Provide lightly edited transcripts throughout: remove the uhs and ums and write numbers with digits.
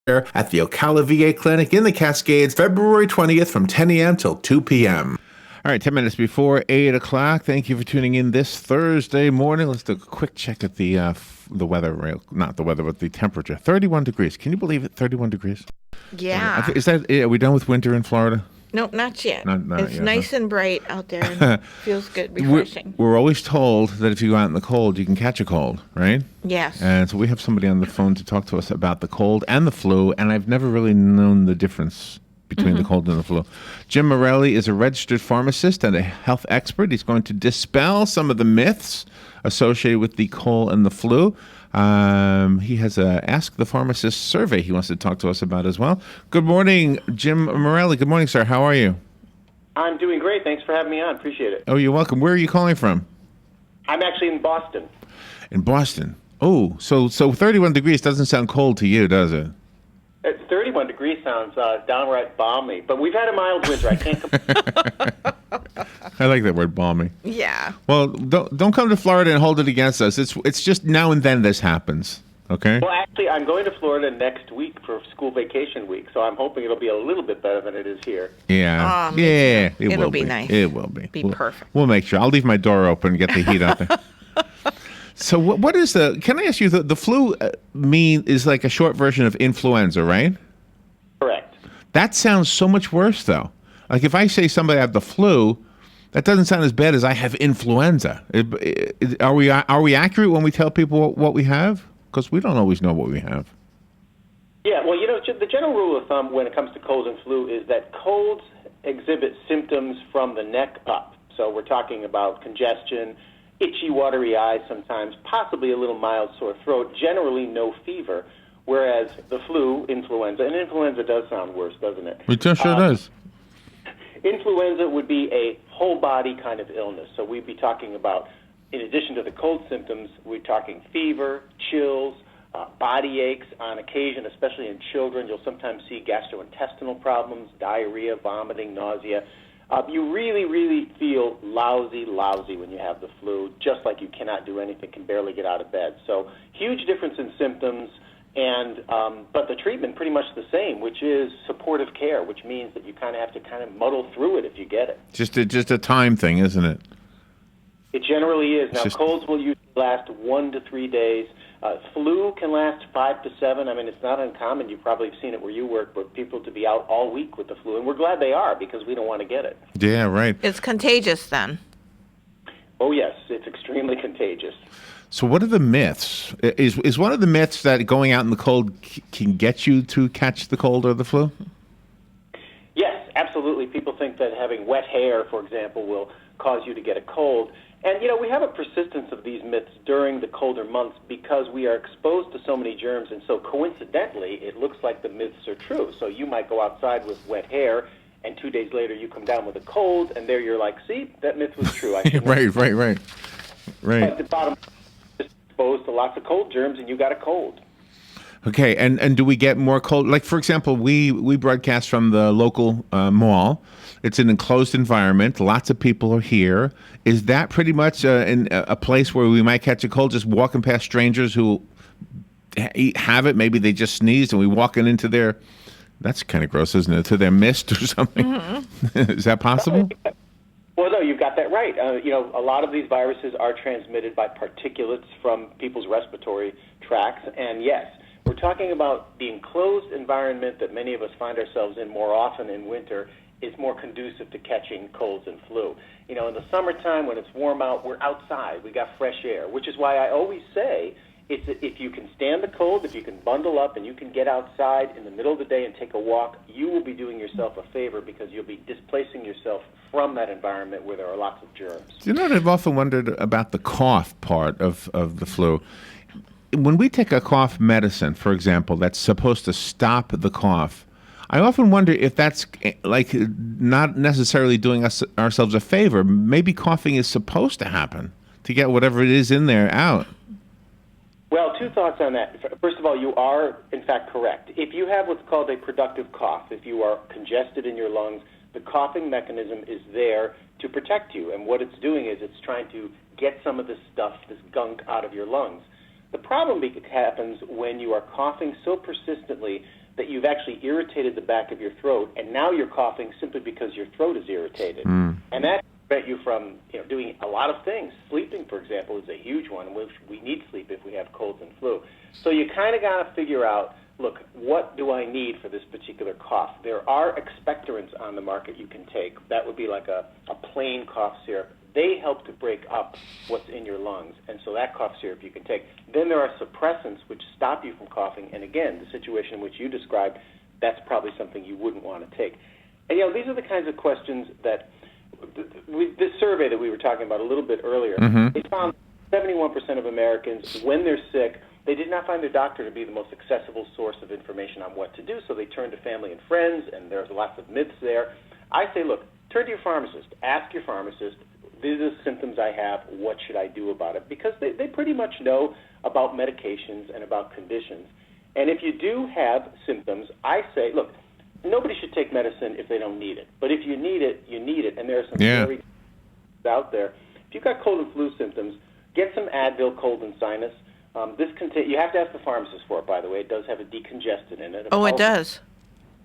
at the Ocala VA Clinic in the Cascades, February 20th from 10 a.m. till 2 p.m. All right, 10 minutes before 8 o'clock. Thank you for tuning in this Thursday morning. Let's do a quick check at the weather, not the weather, but the temperature. 31 degrees. Can you believe it? 31 degrees. Yeah. Are we done with winter in Florida? No, not yet. Not it's yet, nice and bright out there and feels good, refreshing. We're always told that if you go out in the cold, you can catch a cold, right? Yes. And so we have somebody on the phone to talk to us about the cold and the flu, and I've never really known the difference between the cold and the flu. Jim Morelli is a registered pharmacist and a health expert. He's going to dispel some of the myths associated with the cold and the flu. He has a Ask the Pharmacist survey he wants to talk to us about as well. Good morning, Jim Morelli. Good morning, sir. How are you? I'm doing great. Thanks for having me on. Appreciate it. Oh, you're welcome. Where are you calling from? I'm actually in Boston. In Boston. Oh, so 31 degrees doesn't sound cold to you, does it? 31 degrees sounds downright balmy, but we've had a mild winter. I can't complain. I like that word, balmy. Yeah. Well, don't come to Florida and hold it against us. It's just now and then this happens, okay? Well, actually, I'm going to Florida next week for school vacation week, so I'm hoping it'll be a little bit better than it is here. Yeah. It'll be nice. It will be. Perfect. We'll make sure. I'll leave my door open and get the heat out there. So what is can I ask you, the flu is like a short version of influenza, right? Correct. That sounds so much worse, though. Like if I say somebody had the flu, that doesn't sound as bad as I have influenza. Are we accurate when we tell people what we have? Because we don't always know what we have. Yeah, well, the general rule of thumb when it comes to colds and flu is that colds exhibit symptoms from the neck up. So we're talking about congestion, itchy, watery eyes sometimes, possibly a little mild sore throat, generally no fever, whereas the flu, influenza, and influenza does sound worse, doesn't it? It sure does. Influenza would be a whole body kind of illness. So we'd be talking about, in addition to the cold symptoms, we're talking fever, chills, body aches on occasion, especially in children. You'll sometimes see gastrointestinal problems, diarrhea, vomiting, nausea. You really, really feel lousy when you have the flu, just like you cannot do anything, can barely get out of bed. So huge difference in symptoms, and but the treatment pretty much the same, which is supportive care, which means that you kind of have to muddle through it if you get it. Just a time thing, isn't it? It generally is. Now, colds will usually last 1 to 3 days. Flu can last 5 to 7. I mean, it's not uncommon. You probably have seen it where you work, for people to be out all week with the flu, and we're glad they are because we don't want to get it. Yeah, right. It's contagious then. Oh, yes. It's extremely contagious. So what are the myths? Is one of the myths that going out in the cold can get you to catch the cold or the flu? Yes, absolutely. People think that having wet hair, for example, will cause you to get a cold. And, we have a persistence of these myths during the colder months because we are exposed to so many germs, and so coincidentally, it looks like the myths are true. So you might go outside with wet hair, and 2 days later you come down with a cold, and there you're like, see, that myth was true. Right. But the bottom line is exposed to lots of cold germs, and you got a cold. Okay, and do we get more cold? Like, for example, we broadcast from the local mall. It's an enclosed environment. Lots of people are here. Is that pretty much in a place where we might catch a cold, just walking past strangers who have it? Maybe they just sneezed and we walking into their, that's kind of gross, isn't it, to their mist or something? Mm-hmm. Is that possible? Well, no, you've got that right. A lot of these viruses are transmitted by particulates from people's respiratory tracts, and yes, we're talking about the enclosed environment that many of us find ourselves in more often in winter is more conducive to catching colds and flu. In the summertime when it's warm out, we're outside. We got fresh air, which is why I always say if you can stand the cold, if you can bundle up and you can get outside in the middle of the day and take a walk, you will be doing yourself a favor because you'll be displacing yourself from that environment where there are lots of germs. Do you know what I've often wondered about the cough part of the flu? When we take a cough medicine, for example, that's supposed to stop the cough, I often wonder if that's like not necessarily doing ourselves a favor. Maybe coughing is supposed to happen to get whatever it is in there out. Well, two thoughts on that. First of all, you are, in fact, correct. If you have what's called a productive cough, if you are congested in your lungs, the coughing mechanism is there to protect you. And what it's doing is it's trying to get some of this stuff, this gunk, out of your lungs. The problem happens when you are coughing so persistently that you've actually irritated the back of your throat, and now you're coughing simply because your throat is irritated. And that prevent you from doing a lot of things. Sleeping, for example, is a huge one. We need sleep if we have colds and flu. So you kind of got to figure out, look, what do I need for this particular cough? There are expectorants on the market you can take. That would be like a plain cough syrup. They help to break up what's in your lungs, and so that cough syrup you can take. Then there are suppressants which stop you from coughing, and again, the situation in which you described, that's probably something you wouldn't want to take. And these are the kinds of questions that this survey that we were talking about a little bit earlier, they found 71% of Americans, when they're sick, they did not find their doctor to be the most accessible source of information on what to do, so they turned to family and friends, and there's lots of myths there. I say, look, turn to your pharmacist. Ask your pharmacist, these are the symptoms I have, what should I do about it? Because they pretty much know about medications and about conditions. And if you do have symptoms, I say, look, nobody should take medicine if they don't need it. But if you need it, you need it. And there are some very out there. If you've got cold and flu symptoms, get some Advil cold and sinus. You have to ask the pharmacist for it, by the way. It does have a decongestant in it. Oh, it does?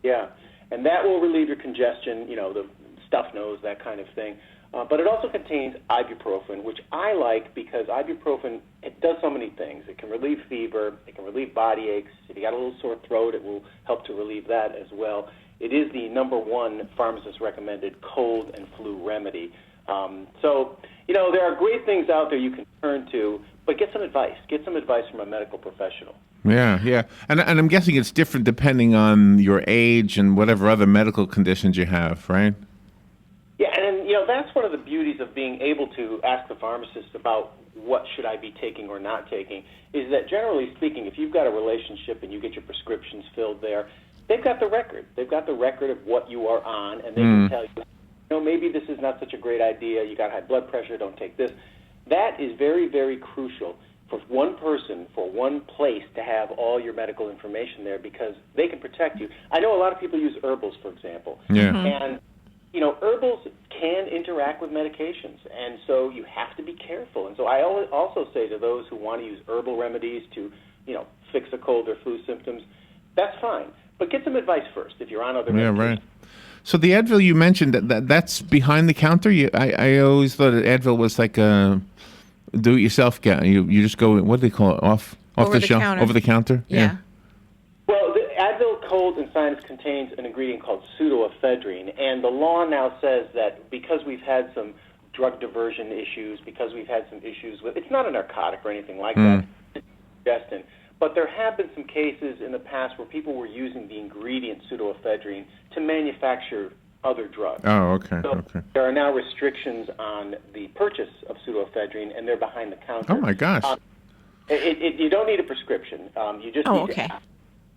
Yeah. And that will relieve your congestion, the stuffed nose, that kind of thing. But it also contains ibuprofen, which I like because ibuprofen, it does so many things. It can relieve fever. It can relieve body aches. If you got a little sore throat, it will help to relieve that as well. It is the #1 pharmacist-recommended cold and flu remedy. So, there are great things out there you can turn to, but get some advice. Get some advice from a medical professional. Yeah. And I'm guessing it's different depending on your age and whatever other medical conditions you have, right? Yeah, and that's one of the beauties of being able to ask the pharmacist about what should I be taking or not taking, is that generally speaking, if you've got a relationship and you get your prescriptions filled there, they've got the record. They've got the record of what you are on, and they can tell you, maybe this is not such a great idea. You got high blood pressure, don't take this. That is very, very crucial for one person, for one place to have all your medical information there because they can protect you. I know a lot of people use herbals, for example. Yeah. And herbals can interact with medications, and so you have to be careful. And so I also say to those who want to use herbal remedies to, fix a cold or flu symptoms, that's fine. But get some advice first if you're on other medications. Yeah, right. So the Advil you mentioned, that's behind the counter? I always thought that Advil was like a do-it-yourself guy. You just go, what do they call it, off the shelf? Counter. Over the counter? Yeah. Well, the Advil cold and sinus contains an ingredient called pseudoephedrine, and the law now says that because we've had some drug diversion issues, because we've had some issues with, it's not a narcotic or anything like that, it's suggestion, but there have been some cases in the past where people were using the ingredient pseudoephedrine to manufacture other drugs. Oh, okay. So there are now restrictions on the purchase of pseudoephedrine, and they're behind the counter. Oh, my gosh. You don't need a prescription. You just need to ask.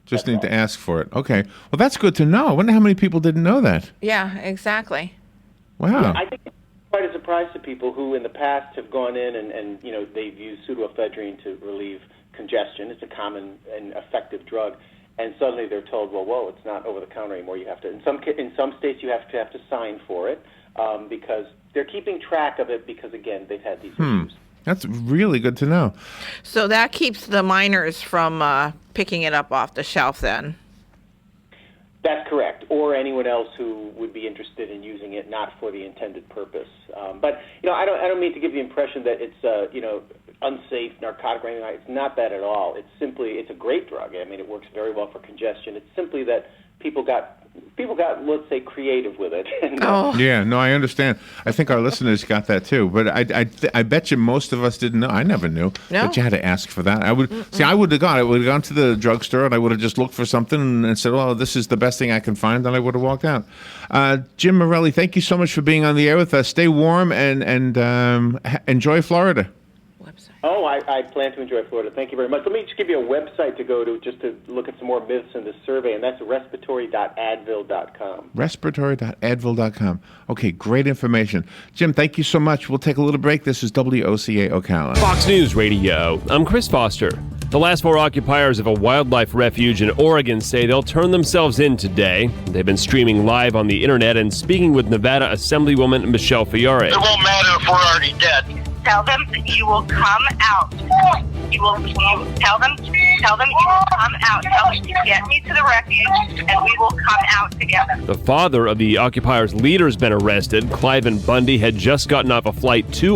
Just need to ask for it. Okay. Well, that's good to know. I wonder how many people didn't know that. Yeah, exactly. Wow. Yeah, I think it's quite a surprise to people who in the past have gone in and they've used pseudoephedrine to relieve congestion. It's a common and effective drug. And suddenly they're told, whoa, it's not over the counter anymore. You have to. In some states, you have to sign for it because they're keeping track of it because again they've had these issues. That's really good to know. So that keeps the minors from picking it up off the shelf then? That's correct, or anyone else who would be interested in using it not for the intended purpose. But I don't mean to give the impression that it's unsafe, narcotic, or anything like that. It's not that at all. It's a great drug. I mean, it works very well for congestion. It's simply that people got, let's say, creative with it. Yeah, no, I understand. I think our listeners got that too. But I bet you most of us didn't know. I never knew that you had to ask for that. I would have gone to the drugstore and I would have just looked for something and said, "Oh, this is the best thing I can find," and I would have walked out. Jim Morelli, thank you so much for being on the air with us. Stay warm and enjoy Florida. Oh, I plan to enjoy Florida. Thank you very much. Let me just give you a website to go to just to look at some more myths in this survey, and that's respiratory.advil.com. Respiratory.advil.com. Okay, great information. Jim, thank you so much. We'll take a little break. This is WOCA Ocala. Fox News Radio. I'm Chris Foster. The last 4 occupiers of a wildlife refuge in Oregon say they'll turn themselves in today. They've been streaming live on the internet and speaking with Nevada Assemblywoman Michelle Fiore. It won't matter if we're already dead. Tell them that you will come out. You tell them you will come out. Tell them to get me to the refuge, and we will come out together. The father of the occupiers' leader has been arrested. Cliven Bundy had just gotten off a flight to